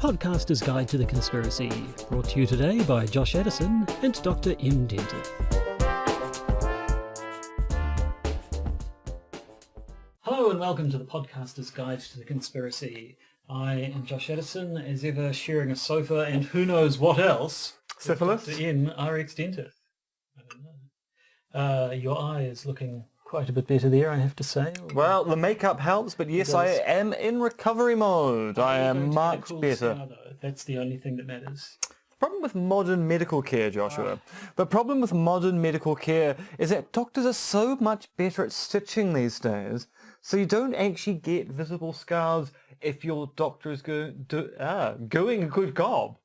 Podcaster's Guide to the Conspiracy, brought to you today by Josh Addison and Dr. M. Denton. Hello and welcome to the Podcaster's Guide to the Conspiracy. I am Josh Addison, as ever sharing a sofa and who knows what else. Syphilis? Dr. M. R.X. Dentith. I don't know. Your eye is looking quite a bit better there, I have to say. Well, the makeup helps, but yes, I am in recovery mode. I am much better. That's the only thing that matters. The problem with modern medical care, Joshua, the problem with modern medical care is that doctors are so much better at stitching these days, so you don't actually get visible scars if your doctor is doing a good job.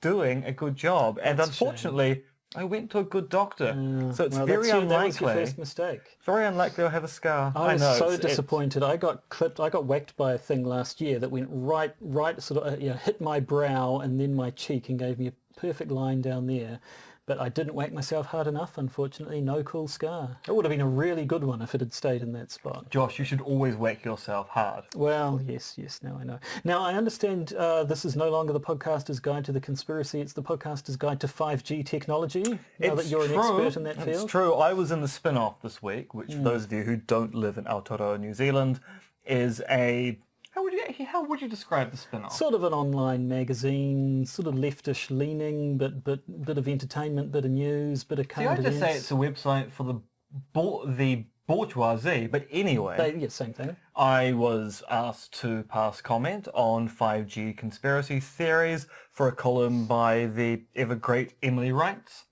Doing a good job. And unfortunately, I went to a good doctor, so it's very unlikely. That was your first mistake. Very unlikely I'll have a scar. I was so disappointed. I got whacked by a thing last year that went right, sort of, hit my brow and then my cheek and gave me a perfect line down there. But I didn't whack myself hard enough, unfortunately. No cool scar. It would have been a really good one if it had stayed in that spot. Josh, you should always whack yourself hard. Well, yes, now I know. Now, I understand this is no longer the Podcaster's Guide to the Conspiracy, it's the Podcaster's Guide to 5G technology, now that you're an expert in that field. It's true. I was in the spin-off this week, which, for those of you who don't live in Aotearoa, New Zealand, is a... How would you describe the spin-off? Sort of an online magazine, sort of leftish leaning, but bit of entertainment, bit of news, bit of current events. I just say it's a website for the bourgeoisie, but anyway. Same thing. I was asked to pass comment on 5G conspiracy theories for a column by the ever great Emily Wrights.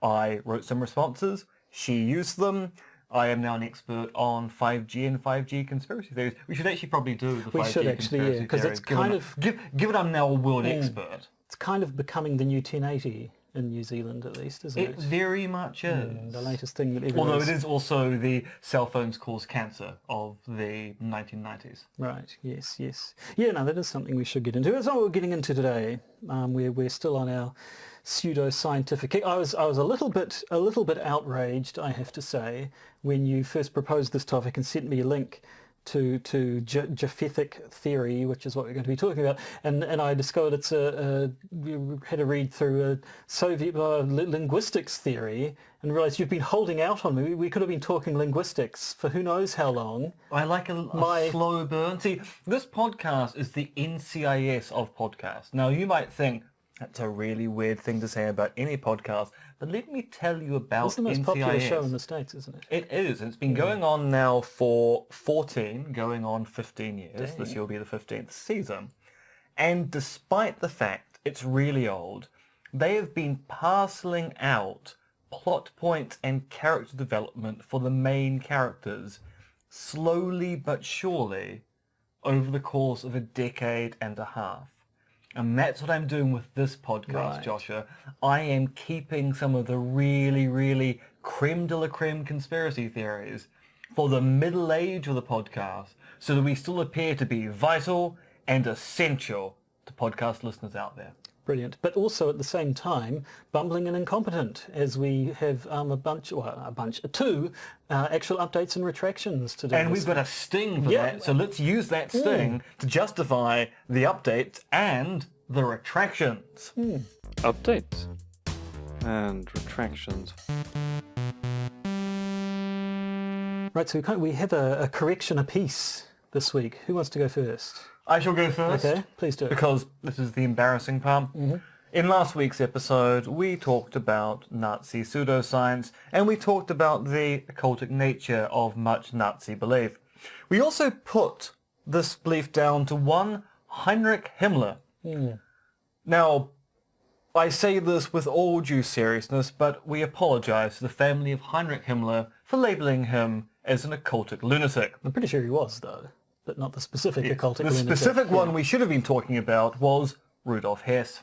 I wrote some responses. She used them. I am now an expert on 5G and 5G conspiracy theories. We should actually probably do the 5G conspiracy theories. Because it's kind of... Given I'm now a world expert. It's kind of becoming the new 1080 in New Zealand, at least, isn't it? It very much is. The latest thing that everyone... Although it is also the cell phones cause cancer of the 1990s. Right, yes. Yeah, no, that is something we should get into. That's not what we're getting into today. We're still on our pseudoscientific kick. I was a little bit outraged, I have to say, when you first proposed this topic and sent me a link to Japhetic theory, which is what we're going to be talking about, and I discovered it's we had a read through a Soviet linguistics theory and realised you've been holding out on me. We could have been talking linguistics for who knows how long. I like a slow burn. See, this podcast is the NCIS of podcasts. Now, you might think, that's a really weird thing to say about any podcast, but let me tell you about NCIS. It's the most popular show in the States, isn't it? It is. It's been going on now for going on 15 years. Dang. This year will be the 15th season. And despite the fact it's really old, they have been parceling out plot points and character development for the main characters slowly but surely over the course of a decade and a half. And that's what I'm doing with this podcast, Joshua. I am keeping some of the really, really creme de la creme conspiracy theories for the middle age of the podcast so that we still appear to be vital and essential to podcast listeners out there. Brilliant. But also at the same time, bumbling and incompetent, as we have two actual updates and retractions to do. And we've got a sting for that, so let's use that sting to justify the updates and the retractions. Updates and retractions. Right, so we have a correction apiece this week. Who wants to go first? I shall go first. Okay, please do. Because this is the embarrassing part. In last week's episode, we talked about Nazi pseudoscience, and we talked about the occultic nature of much Nazi belief. We also put this belief down to one Heinrich Himmler. Now, I say this with all due seriousness, but we apologise to the family of Heinrich Himmler for labelling him as an occultic lunatic. I'm pretty sure he was, though, but not the specific occultic lunatic. The specific one we should have been talking about was Rudolf Hess.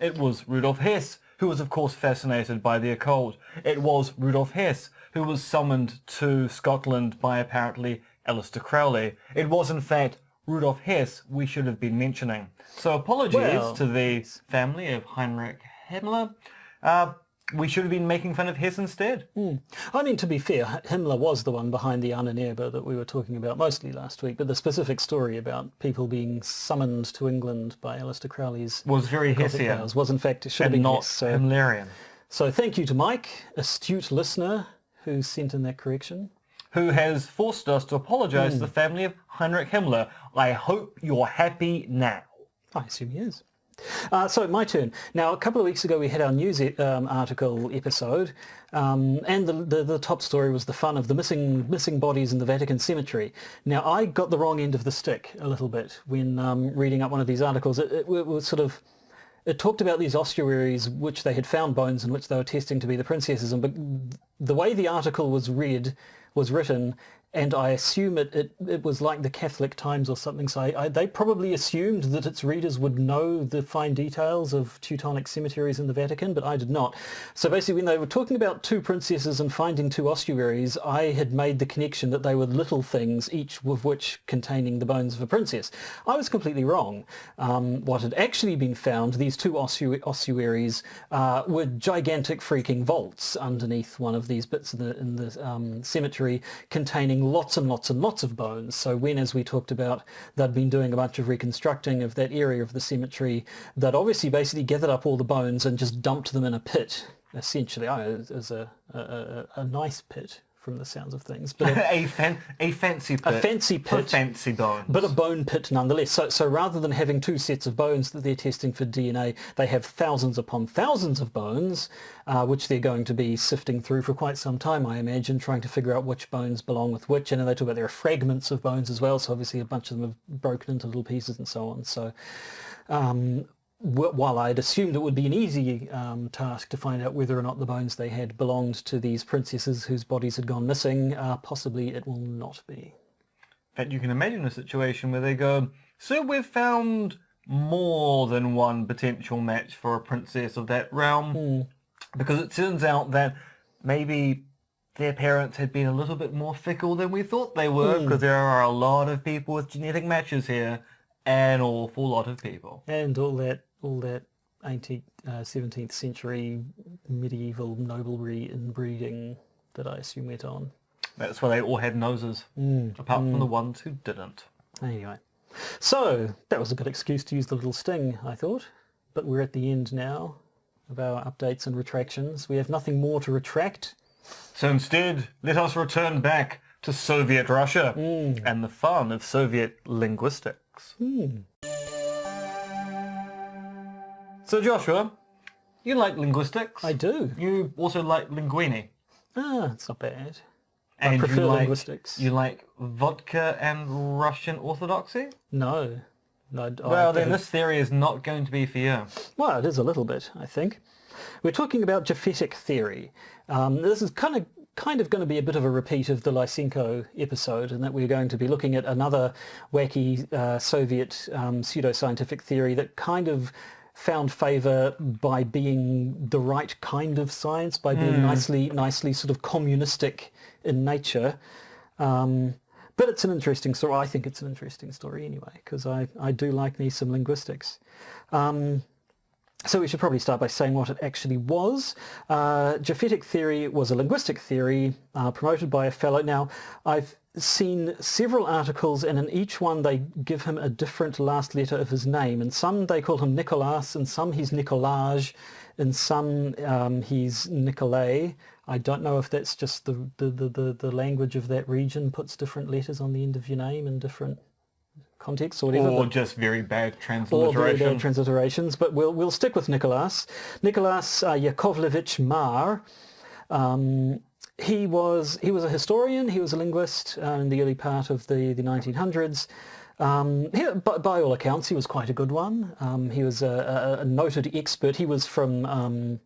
It was Rudolf Hess who was, of course, fascinated by the occult. It was Rudolf Hess who was summoned to Scotland by, apparently, Aleister Crowley. It was, in fact, Rudolf Hess we should have been mentioning. So apologies to the family of Heinrich Himmler. we should have been making fun of Hess instead. I mean, to be fair, Himmler was the one behind the Ahnenerbe that we were talking about mostly last week, but the specific story about people being summoned to England by Aleister Crowley's Was very Gothic Hessian powers was in fact, it should have and been not Hess. So, Himmlerian. so thank you to Mike, astute listener, who sent in that correction. Who has forced us to apologise to the family of Heinrich Himmler. I hope you're happy now. I assume he is. So my turn. Now, a couple of weeks ago we had our news article episode, and the top story was the fun of the missing bodies in the Vatican cemetery. Now, I got the wrong end of the stick a little bit when reading up one of these articles. It was sort of... It talked about these ossuaries which they had found bones and which they were testing to be the princesses, but the way the article was written, and I assume it was like the Catholic Times or something, so they probably assumed that its readers would know the fine details of Teutonic cemeteries in the Vatican, but I did not. So basically when they were talking about two princesses and finding two ossuaries, I had made the connection that they were little things, each of which containing the bones of a princess. I was completely wrong. What had actually been found, these two ossuaries, were gigantic freaking vaults underneath one of these bits in the cemetery, containing lots and lots and lots of bones. So when, as we talked about, they'd been doing a bunch of reconstructing of that area of the cemetery, they'd obviously basically gathered up all the bones and just dumped them in a pit, essentially. As a nice pit from the sounds of things. But a fancy pit. A fancy pit. For fancy bones. But a bone pit nonetheless. So rather than having two sets of bones that they're testing for DNA, they have thousands upon thousands of bones, which they're going to be sifting through for quite some time, I imagine, trying to figure out which bones belong with which. And then they talk about there are fragments of bones as well, so obviously a bunch of them have broken into little pieces and so on. So while I'd assumed it would be an easy task to find out whether or not the bones they had belonged to these princesses whose bodies had gone missing, possibly it will not be. In fact, you can imagine a situation where they go, so we've found more than one potential match for a princess of that realm, because it turns out that maybe their parents had been a little bit more fickle than we thought they were, because there are a lot of people with genetic matches here, an awful lot of people. And all that 17th century medieval noblery inbreeding that I assume went on. That's why they all had noses, apart from the ones who didn't. Anyway, so that was a good excuse to use the little sting, I thought. But we're at the end now of our updates and retractions. We have nothing more to retract. So instead, let us return back to Soviet Russia and the fun of Soviet linguistics. So Joshua, you like linguistics. I do. You also like linguini. It's not bad. And I prefer you like, linguistics. You like vodka and Russian Orthodoxy? No. Well, then this theory is not going to be for you. Well, it is a little bit, I think. We're talking about Japhetic theory. This is kind of going to be a bit of a repeat of the Lysenko episode, in that we're going to be looking at another wacky Soviet pseudoscientific theory that kind of found favour by being the right kind of science, by being nicely sort of communistic in nature. But it's an interesting story. I think it's an interesting story anyway, because I do like me some linguistics. So we should probably start by saying what it actually was. Japhetic theory was a linguistic theory promoted by a fellow. Now, I've seen several articles, and in each one they give him a different last letter of his name. In some they call him Nicholaj, in some he's Nicholaj, in some he's Nicholay. I don't know if that's just the language of that region puts different letters on the end of your name in different contexts or whatever. Or just very bad transliteration. Or very bad transliterations, but we'll stick with Nicholaj. Nicholaj Yakovlevich Marr. He was a historian, he was a linguist in the early part of the 1900s. By all accounts, he was quite a good one. He was a noted expert. He was from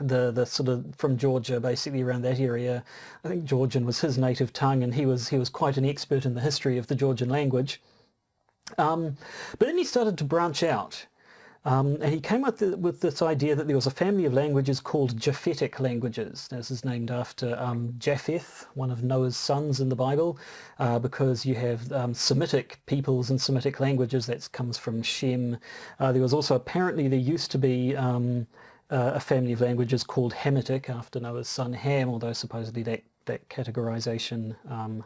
the sort of from Georgia, basically around that area. I think Georgian was his native tongue, and he was quite an expert in the history of the Georgian language. But then he started to branch out. And he came up with this idea that there was a family of languages called Japhetic languages. This is named after Japheth, one of Noah's sons in the Bible, because you have Semitic peoples and Semitic languages. That comes from Shem. There was also, apparently there used to be a family of languages called Hamitic after Noah's son Ham, although supposedly that categorization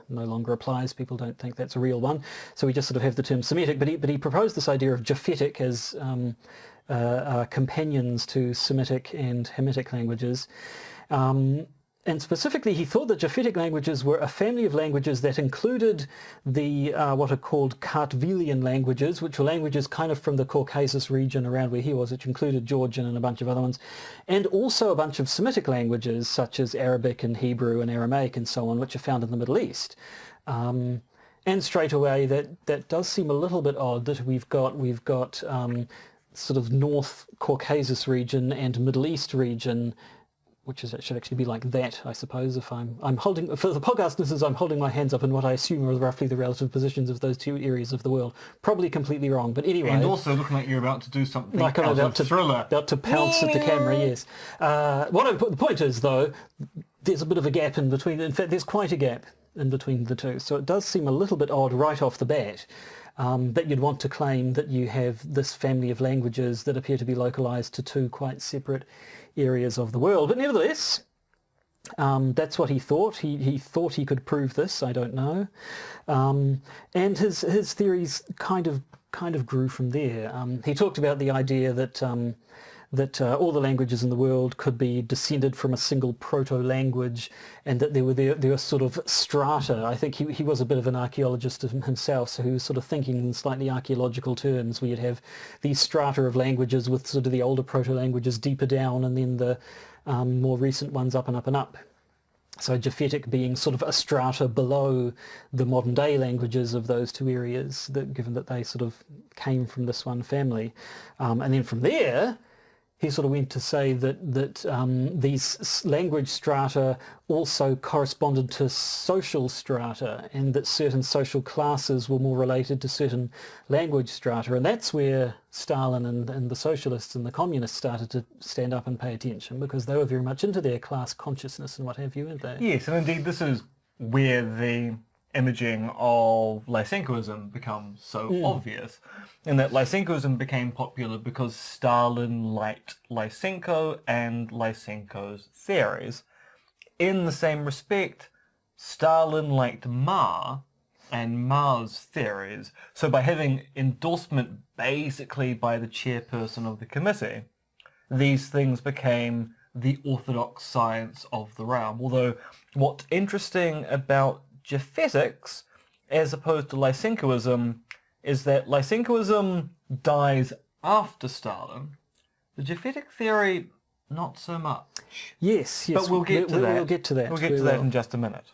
no longer applies. People don't think that's a real one. So we just sort of have the term Semitic, but he proposed this idea of Japhetic as companions to Semitic and Hamitic languages. And specifically, he thought that Japhetic languages were a family of languages that included the what are called Kartvelian languages, which were languages kind of from the Caucasus region around where he was, which included Georgian and a bunch of other ones, and also a bunch of Semitic languages such as Arabic and Hebrew and Aramaic and so on, which are found in the Middle East. And straight away, that does seem a little bit odd that we've got sort of North Caucasus region and Middle East region, which should actually be like that, I suppose, if I'm holding, for the podcast listeners, I'm holding my hands up in what I assume are roughly the relative positions of those two areas of the world. Probably completely wrong, but anyway. And also looking like you're about to do something like I'm about to Thriller. About to pounce at the camera, yes. The point is, though, there's a bit of a gap in between. In fact, there's quite a gap in between the two. So it does seem a little bit odd right off the bat that you'd want to claim that you have this family of languages that appear to be localized to two quite separate areas of the world. But nevertheless, that's what he thought. He thought he could prove this. I don't know. And his theories kind of grew from there. He talked about the idea that all the languages in the world could be descended from a single proto-language, and that there were sort of strata. I think he was a bit of an archaeologist himself, so he was sort of thinking in slightly archaeological terms. We'd have these strata of languages with sort of the older proto-languages deeper down, and then the more recent ones up and up and up. So Japhetic being sort of a strata below the modern day languages of those two areas, given that they sort of came from this one family. And then from there, he sort of went to say that these language strata also corresponded to social strata, and that certain social classes were more related to certain language strata. And that's where Stalin and the socialists and the communists started to stand up and pay attention, because they were very much into their class consciousness and what have you, weren't they? Yes, and indeed this is where the imaging of Lysenkoism becomes so obvious, in that Lysenkoism became popular because Stalin liked Lysenko and Lysenko's theories. In the same respect, Stalin liked Marr and Marr's theories. So by having endorsement basically by the chairperson of the committee, these things became the orthodox science of the realm. Although what's interesting about Japhetics, as opposed to Lysenkoism, is that Lysenkoism dies after Stalin. The Japhetic theory, not so much. Yes. But we'll get to that. We'll get to that. We'll get to that in just a minute.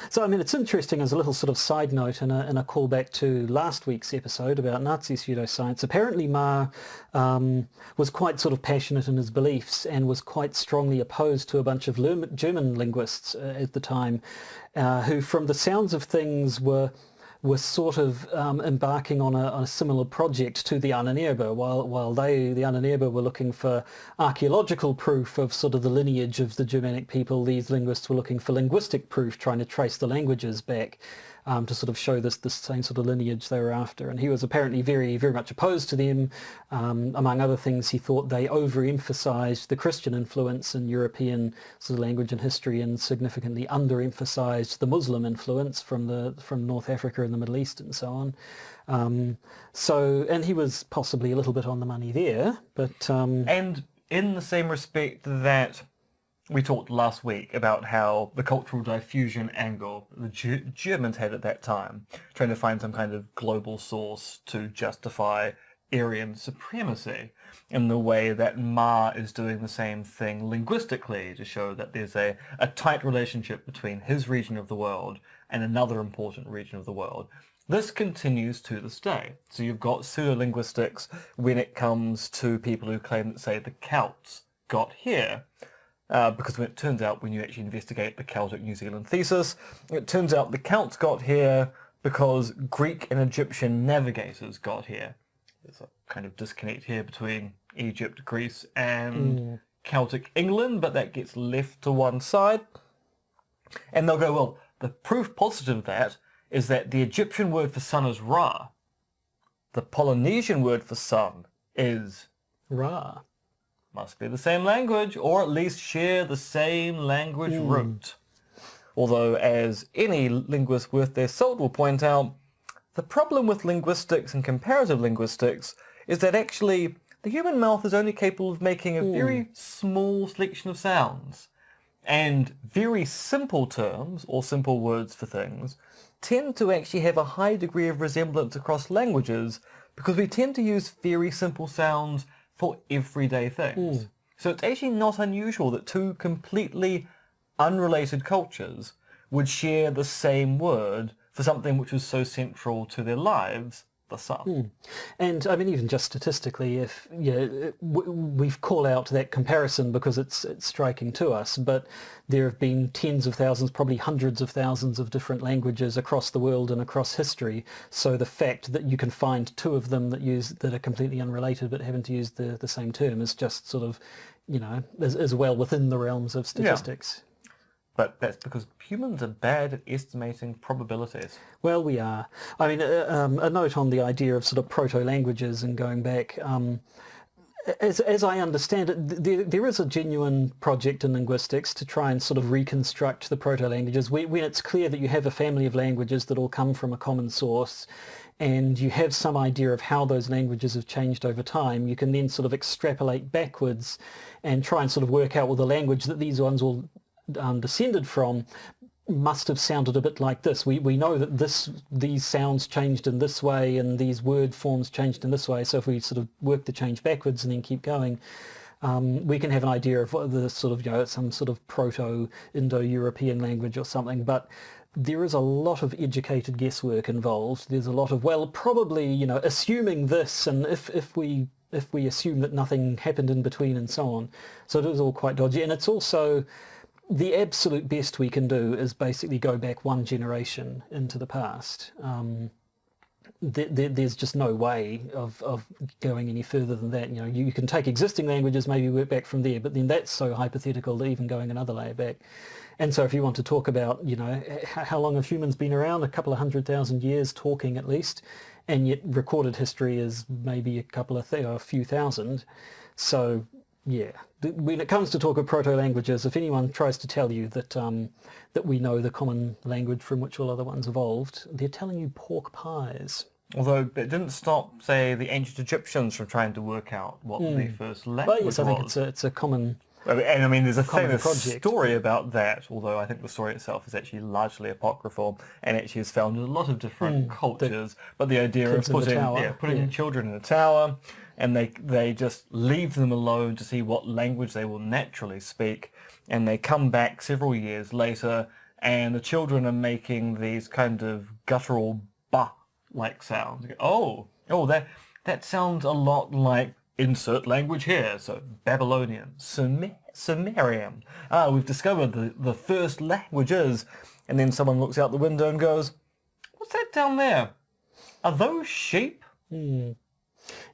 So, I mean, it's interesting as a little sort of side note and a callback to last week's episode about Nazi pseudoscience. Apparently Marr was quite sort of passionate in his beliefs and was quite strongly opposed to a bunch of German linguists at the time who, from the sounds of things, were sort of embarking on a similar project to the Ahnenerbe, while the Ahnenerbe were looking for archaeological proof of sort of the lineage of the Germanic people. These linguists were looking for linguistic proof, trying to trace the languages back to sort of show this same sort of lineage they were after. And he was apparently very, very much opposed to them. Among other things, he thought they overemphasized the Christian influence in European sort of language and history, and significantly underemphasized the Muslim influence from North Africa and the Middle East and so on. And he was possibly a little bit on the money there, but And in the same respect that we talked last week about how the cultural diffusion angle the Germans had at that time, trying to find some kind of global source to justify Aryan supremacy, in the way that Marr is doing the same thing linguistically to show that there's a tight relationship between his region of the world and another important region of the world. This continues to this day. So you've got pseudolinguistics when it comes to people who claim that, say, the Celts got here. Because when it turns out, when you actually investigate the Celtic New Zealand thesis, it turns out the Celts got here because Greek and Egyptian navigators got here. There's a kind of disconnect here between Egypt, Greece, and Celtic England, but that gets left to one side. And they'll go, well, the proof positive of that is that the Egyptian word for sun is Ra. The Polynesian word for sun is Ra. must be the same language, or at least share the same language root. Although, as any linguist worth their salt will point out, the problem with linguistics and comparative linguistics is that actually the human mouth is only capable of making a very small selection of sounds. And very simple terms, or simple words for things, tend to actually have a high degree of resemblance across languages because we tend to use very simple sounds for everyday things. So it's actually not unusual that two completely unrelated cultures would share the same word for something which was so central to their lives, the sun. And I mean, even just statistically, if we've called out that comparison because it's striking to us, but there have been tens of thousands, probably hundreds of thousands of different languages across the world and across history. So the fact that you can find two of them that are completely unrelated but happen to use the same term is just sort of, is well within the realms of statistics. Yeah. But that's because humans are bad at estimating probabilities. Well, we are. I mean, a note on the idea of sort of proto-languages and going back. As I understand it, there is a genuine project in linguistics to try and sort of reconstruct the proto-languages. When it's clear that you have a family of languages that all come from a common source, and you have some idea of how those languages have changed over time, you can then sort of extrapolate backwards and try and sort of work out, well, the language that these ones will descended from must have sounded a bit like this. We know that these sounds changed in this way and these word forms changed in this way. So if we sort of work the change backwards and then keep going, we can have an idea of what the sort of, some sort of proto-Indo-European language or something. But there is a lot of educated guesswork involved. There's a lot of, well, probably, assuming this, and if we assume that nothing happened in between and so on. So it is all quite dodgy. And it's also, the absolute best we can do is basically go back one generation into the past. There's just no way of going any further than that. You can take existing languages, maybe work back from there, but then that's so hypothetical that even going another layer back. And so if you want to talk about, how long have humans been around? A couple of 100,000 years talking at least, and yet recorded history is maybe a few thousand. So yeah, when it comes to talk of proto-languages, if anyone tries to tell you that that we know the common language from which all other ones evolved, they're telling you pork pies. Although it didn't stop, say, the ancient Egyptians from trying to work out what the first language But yes, I think it's a common. And I mean, there's a famous project. story about that, although I think the story itself is actually largely apocryphal and actually is found in a lot of different cultures. But the idea of putting children in a tower, and they just leave them alone to see what language they will naturally speak, and they come back several years later, and the children are making these kind of guttural bah-like sounds. That sounds a lot like insert language here. So Babylonian, Sumerian. We've discovered the first languages. And then someone looks out the window and goes, what's that down there? Are those sheep?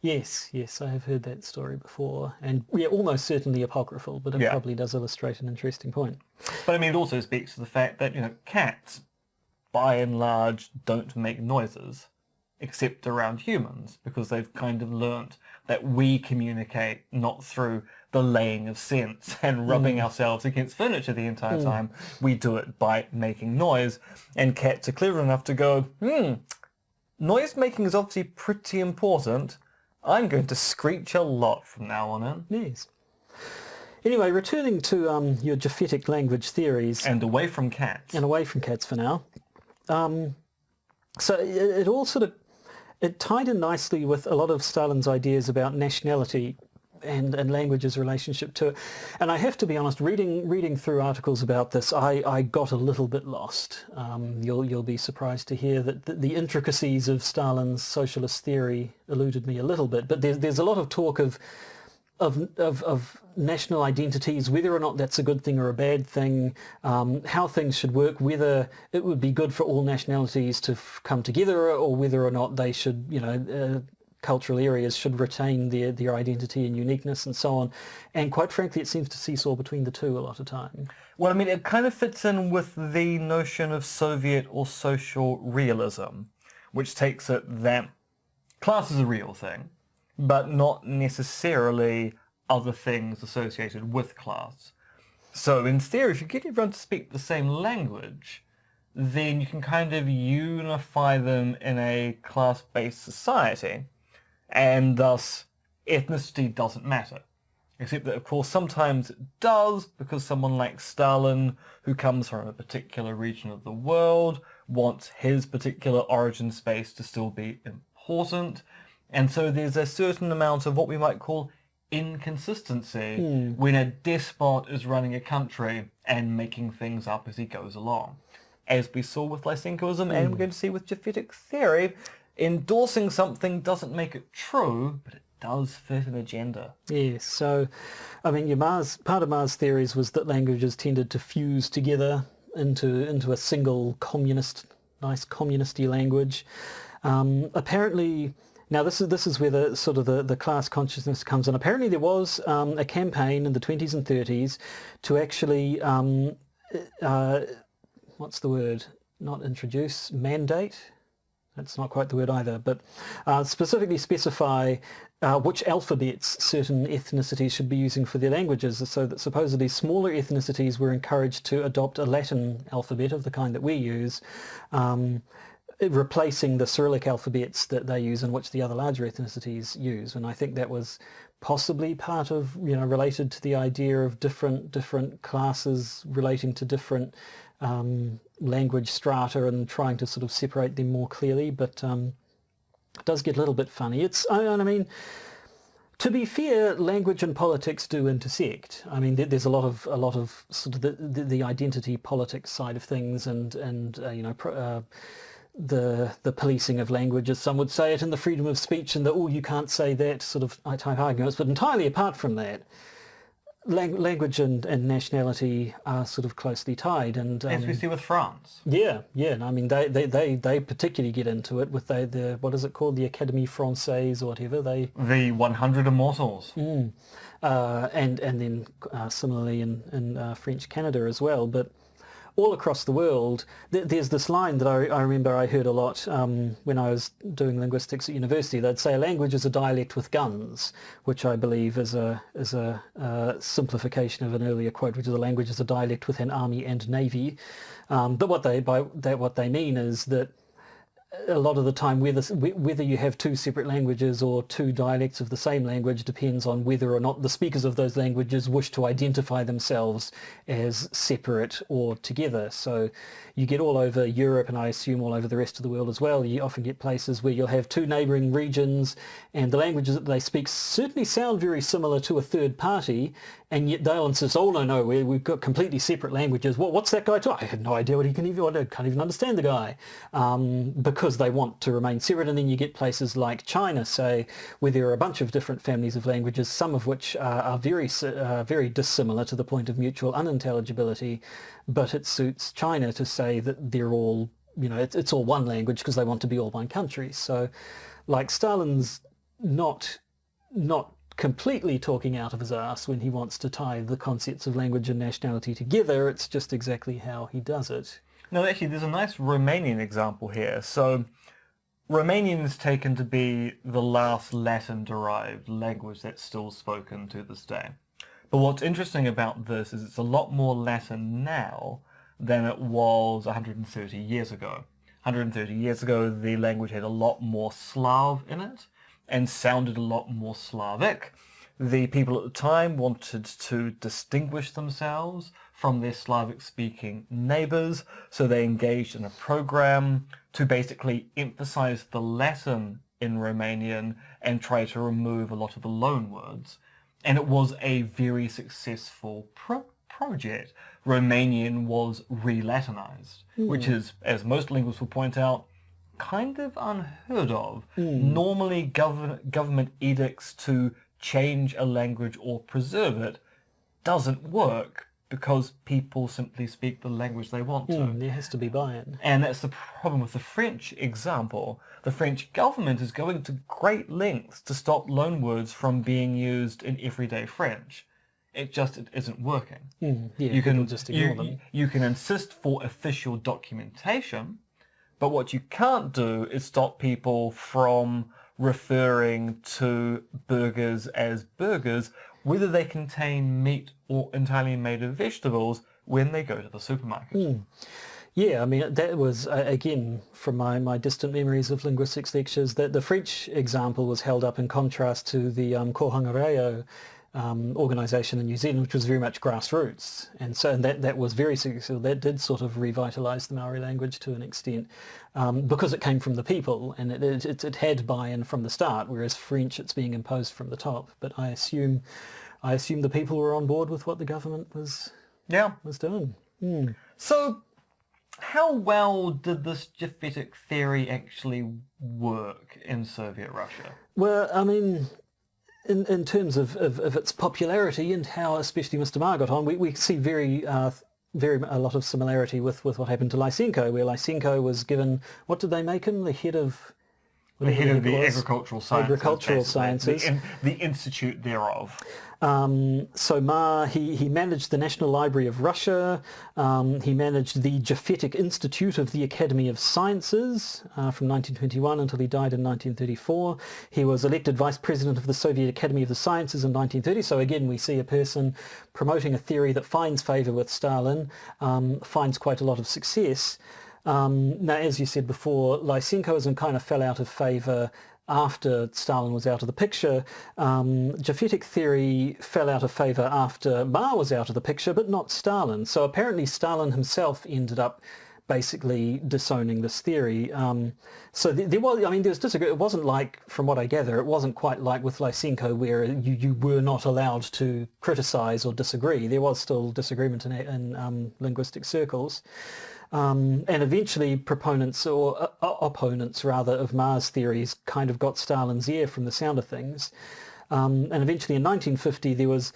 Yes, I have heard that story before. And almost certainly apocryphal, but it probably does illustrate an interesting point. But I mean, it also speaks to the fact that, cats, by and large, don't make noises, except around humans, because they've kind of learnt that we communicate not through the laying of scents and rubbing ourselves against furniture the entire time. We do it by making noise, and cats are clever enough to go, noise making is obviously pretty important. I'm going to screech a lot from now on in. Yes. Anyway, returning to your Japhetic language theories. And away from cats. And away from cats for now. So it all sort of, it tied in nicely with a lot of Stalin's ideas about nationality and language's relationship to it. And I have to be honest, reading through articles about this, I got a little bit lost. You'll be surprised to hear that the intricacies of Stalin's socialist theory eluded me a little bit. But there's a lot of talk of national identities, whether or not that's a good thing or a bad thing, how things should work, whether it would be good for all nationalities to come together, or whether or not they should, cultural areas should retain their identity and uniqueness and so on. And quite frankly, it seems to seesaw between the two a lot of time. Well, I mean, it kind of fits in with the notion of Soviet or social realism, which takes it that class is a real thing, but not necessarily other things associated with class. So in theory, if you get everyone to speak the same language, then you can kind of unify them in a class-based society, and thus ethnicity doesn't matter. Except that, of course, sometimes it does, because someone like Stalin, who comes from a particular region of the world, wants his particular origin space to still be important. And so there's a certain amount of what we might call inconsistency when a despot is running a country and making things up as he goes along. As we saw with Lysenkoism, and we're going to see with Japhetic theory, endorsing something doesn't make it true, but it does fit an agenda. Yes, so, I mean, part of Marr's theories was that languages tended to fuse together into a single nice communist-y language. Apparently, now this is where the sort of the class consciousness comes in. Apparently there was a campaign in the 20s and 30s to actually, what's the word? Not introduce, mandate? That's not quite the word either, but specifically specify which alphabets certain ethnicities should be using for their languages, so that supposedly smaller ethnicities were encouraged to adopt a Latin alphabet of the kind that we use, replacing the Cyrillic alphabets that they use and which the other larger ethnicities use. And I think that was possibly part of, related to the idea of different classes relating to different language strata and trying to sort of separate them more clearly. But it does get a little bit funny. I mean, to be fair, language and politics do intersect. I mean, there's a lot of sort of the identity politics side of things, and the policing of language, as some would say it, and the freedom of speech, and the you can't say that sort of type arguments. But entirely apart from that, language and nationality are sort of closely tied. And as we see with France. Yeah. And I mean, they particularly get into it with the what is it called, the Académie Française or whatever. The 100 Immortals. And then similarly in French Canada as well. But all across the world, there's this line that I remember I heard a lot when I was doing linguistics at university. They'd say a language is a dialect with guns, which I believe is a simplification of an earlier quote, which is a language is a dialect with an army and navy. But what they mean is that a lot of the time, whether you have two separate languages or two dialects of the same language depends on whether or not the speakers of those languages wish to identify themselves as separate or together. So you get all over Europe, and I assume all over the rest of the world as well, you often get places where you'll have two neighbouring regions, and the languages that they speak certainly sound very similar to a third party, and yet they'll insist, oh no, we've got completely separate languages. What's that guy talking? I have no idea what he can even. I can't even understand the guy, because they want to remain separate. And then you get places like China, say, where there are a bunch of different families of languages, some of which are very dissimilar to the point of mutual unintelligibility, but it suits China to say that they're all, it's all one language because they want to be all one country. So, like, Stalin's not completely talking out of his arse when he wants to tie the concepts of language and nationality together. It's just exactly how he does it. No, actually, there's a nice Romanian example here. So, Romanian is taken to be the last Latin-derived language that's still spoken to this day. But what's interesting about this is it's a lot more Latin now than it was 130 years ago. 130 years ago, the language had a lot more Slav in it and sounded a lot more Slavic. The people at the time wanted to distinguish themselves from their Slavic-speaking neighbours, so they engaged in a program to basically emphasize the Latin in Romanian and try to remove a lot of the loan words. And it was a very successful project. Romanian was re-Latinized, which is, as most linguists will point out, kind of unheard of. Normally, government edicts to change a language or preserve it doesn't work because people simply speak the language they want to. There has to be buy-in. And that's the problem with the French example. The French government is going to great lengths to stop loanwords from being used in everyday French. It isn't working. You can just ignore them. You can insist for official documentation, but what you can't do is stop people from referring to burgers as burgers whether they contain meat or entirely made of vegetables when they go to the supermarket. Yeah, I mean, that was, again, from my distant memories of linguistics lectures, that the French example was held up in contrast to the Kohanga organisation in New Zealand, which was very much grassroots. And so that was very successful. That did sort of revitalise the Maori language to an extent because it came from the people and it had buy-in from the start, whereas French, it's being imposed from the top. But I assume the people were on board with what the government was doing. So how well did this Japhetic theory actually work in Soviet Russia? Well, I mean, in terms of its popularity and how especially Mr. Marr got on, we see a lot of similarity with what happened to Lysenko, where Lysenko was given, what did they make him? The head of... The head of the agricultural sciences. Agricultural sciences. The institute thereof. So Marr, he managed the National Library of Russia, he managed the Japhetic Institute of the Academy of Sciences from 1921 until he died in 1934. He was elected Vice President of the Soviet Academy of the Sciences in 1930. So again, we see a person promoting a theory that finds favour with Stalin, finds quite a lot of success. Now, as you said before, Lysenkoism kind of fell out of favour after Stalin was out of the picture. Japhetic theory fell out of favour after Marr was out of the picture, but not Stalin. So apparently Stalin himself ended up basically disowning this theory. So there was disagreement. It wasn't like, from what I gather, it wasn't quite like with Lysenko where you were not allowed to criticise or disagree. There was still disagreement in linguistic circles. And eventually proponents or opponents rather of Marr's theories kind of got Stalin's ear from the sound of things. And eventually in 1950 there was,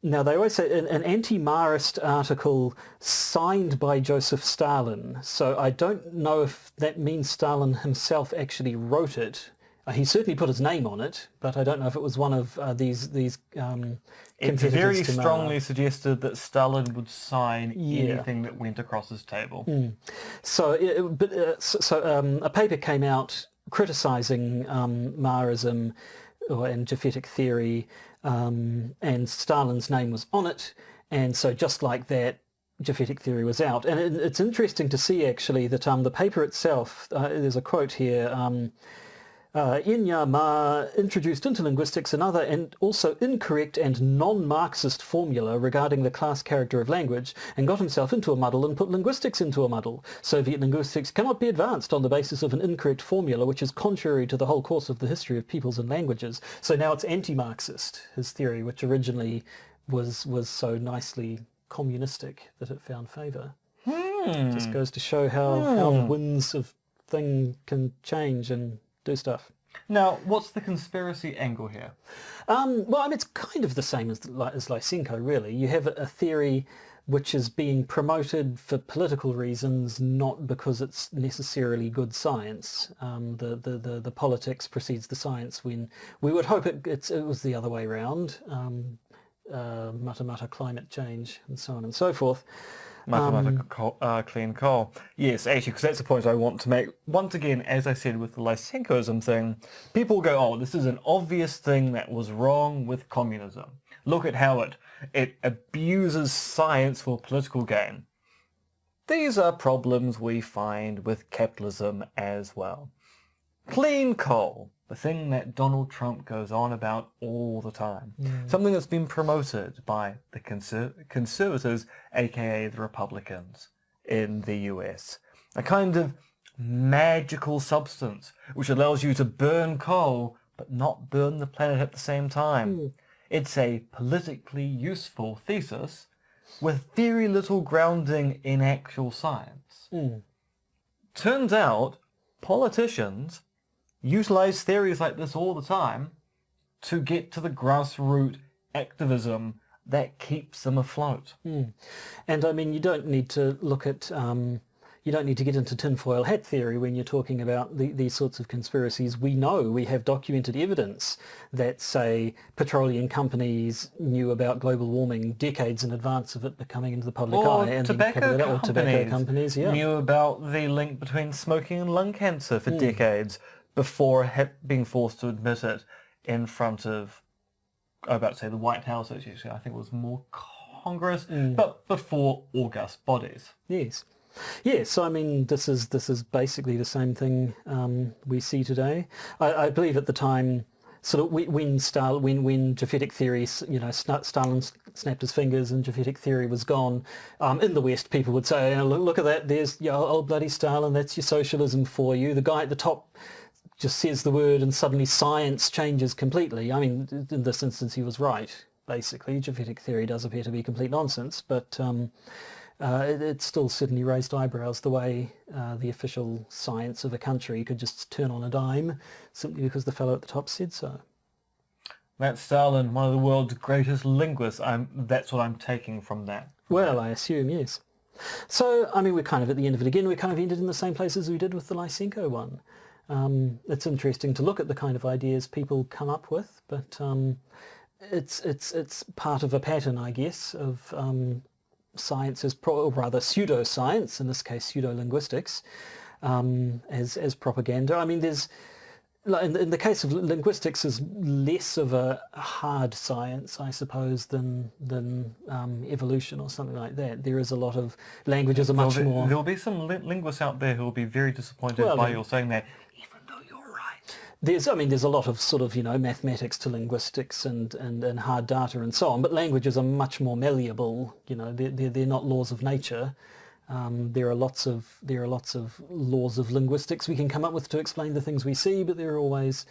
now they always say, an anti-Marrist article signed by Josef Stalin. So I don't know if that means Stalin himself actually wrote it. He certainly put his name on it, but I don't know if it was one of these It's very strongly suggested that Stalin would sign anything that went across his table. So a paper came out criticising Marrism and Japhetic theory, and Stalin's name was on it, and so just like that, Japhetic theory was out. And it's interesting to see actually that the paper itself, there's a quote here, Inya Marr introduced into linguistics another and also incorrect and non-Marxist formula regarding the class character of language and got himself into a muddle and put linguistics into a muddle. Soviet linguistics cannot be advanced on the basis of an incorrect formula which is contrary to the whole course of the history of peoples and languages. So now it's anti-Marxist, his theory, which originally was so nicely communistic that it found favour. Just goes to show how winds of thing can change and do stuff. Now, what's the conspiracy angle here? Well, I mean, it's kind of the same as Lysenko, really. You have a theory which is being promoted for political reasons, not because it's necessarily good science. The politics precedes the science, when we would hope it was the other way around. Mata climate change and so on and so forth. Clean coal. Yes, actually, because that's the point I want to make. Once again, as I said with the Lysenkoism thing, people go, oh, this is an obvious thing that was wrong with communism. Look at how it abuses science for political gain. These are problems we find with capitalism as well. Clean coal, the thing that Donald Trump goes on about all the time. Something that's been promoted by the conservatives, aka the Republicans in the US. A kind of magical substance which allows you to burn coal but not burn the planet at the same time. It's a politically useful thesis with very little grounding in actual science. Turns out politicians utilize theories like this all the time to get to the grassroots activism that keeps them afloat. And I mean, you don't need to look at, you don't need to get into tinfoil hat theory when you're talking about these sorts of conspiracies. We have documented evidence that, say, petroleum companies knew about global warming decades in advance of it becoming into the public eye. And tobacco companies knew about the link between smoking and lung cancer for decades before being forced to admit it in front of I was about to say the White House, actually, I think it was more Congress, but before august bodies. Yes. Yes, I mean, this is basically the same thing we see today. I believe at the time, sort of when Japhetic theory, Stalin snapped his fingers and Japhetic theory was gone, in the West people would say, look at that, there's old bloody Stalin, that's your socialism for you. The guy at the top just says the word and suddenly science changes completely. I mean, in this instance he was right, basically. Japhetic theory does appear to be complete nonsense, but it still certainly raised eyebrows the way the official science of a country could just turn on a dime simply because the fellow at the top said so. That's Stalin, one of the world's greatest linguists. That's what I'm taking from that. Well, I assume, yes. So, I mean, we're kind of at the end of it again. We kind of ended in the same place as we did with the Lysenko one. It's interesting to look at the kind of ideas people come up with, but it's part of a pattern, I guess, of science or rather pseudoscience, in this case pseudo-linguistics, as propaganda. I mean, there's, in the case of linguistics, is less of a hard science, I suppose, than evolution or something like that. There is a lot of languages are much more. There'll be some linguists out there who will be very disappointed by your saying that, even though you're right. There's a lot of sort of, mathematics to linguistics and hard data and so on, but languages are much more malleable. They're not laws of nature. There are lots of laws of linguistics we can come up with to explain the things we see, but there are always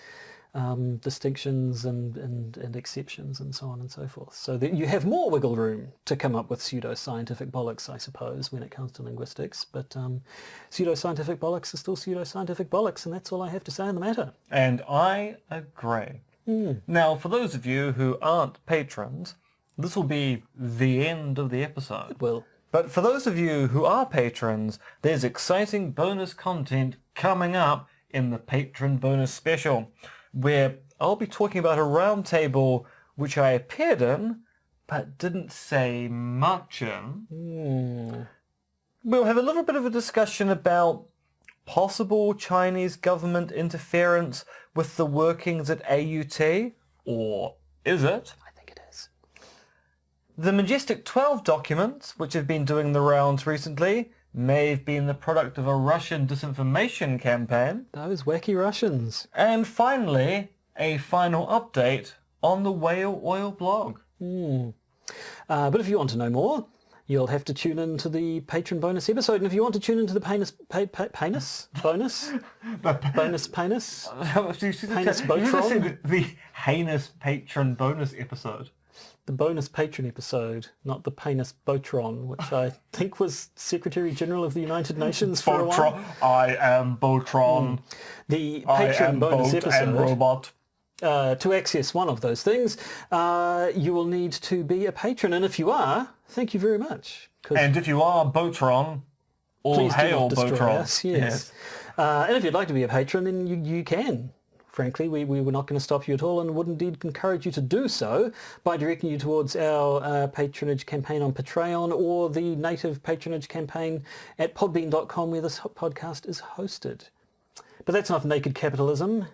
distinctions and exceptions and so on and so forth. So that you have more wiggle room to come up with pseudo-scientific bollocks, I suppose, when it comes to linguistics. But pseudo-scientific bollocks are still pseudo-scientific bollocks, and that's all I have to say on the matter. And I agree. Now, for those of you who aren't patrons, this will be the end of the episode. It will. But for those of you who are patrons, there's exciting bonus content coming up in the Patron Bonus Special, where I'll be talking about a roundtable which I appeared in, but didn't say much in. We'll have a little bit of a discussion about possible Chinese government interference with the workings at AUT, or is it? The Majestic 12 documents, which have been doing the rounds recently, may have been the product of a Russian disinformation campaign. Those wacky Russians. And finally, a final update on the whale oil blog. But if you want to know more, you'll have to tune in to the Patron bonus episode. And if you want to tune into the Paenus bonus? Bonus Paenus? Paenus Botron? The heinous Patron bonus episode. The bonus patron episode, not the Paenus Botron, which I think was Secretary General of the United Nations for a while. I am Botron. The patron bonus episode. And robot. To access one of those things, you will need to be a patron, and if you are, thank you very much. And if you are Botron, all hail Botron. Us, yes. And if you'd like to be a patron, then you can. Frankly, we were not going to stop you at all and would indeed encourage you to do so by directing you towards our patronage campaign on Patreon or the native patronage campaign at podbean.com where this podcast is hosted. But that's not naked capitalism.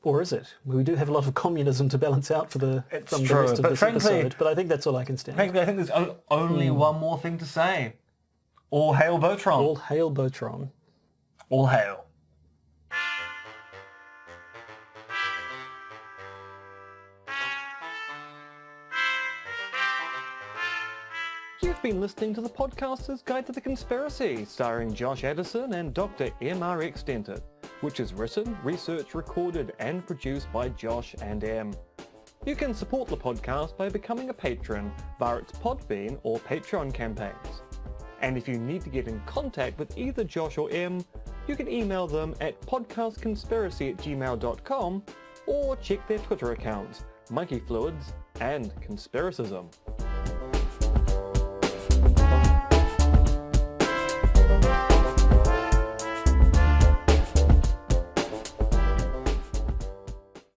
Or is it? We do have a lot of communism to balance out from the rest of this episode, but I think that's all I can stand. Frankly, I think there's only one more thing to say. All hail Botron. All hail Botron. All hail. You've been listening to the Podcaster's Guide to the Conspiracy, starring Josh Addison and Dr. M.R. Extended, which is written, researched, recorded and produced by Josh and M. You can support the podcast by becoming a patron via its Podbean or Patreon campaigns. And if you need to get in contact with either Josh or M, you can email them at podcastconspiracy@gmail.com or check their Twitter accounts, Monkey Fluids and Conspiracism.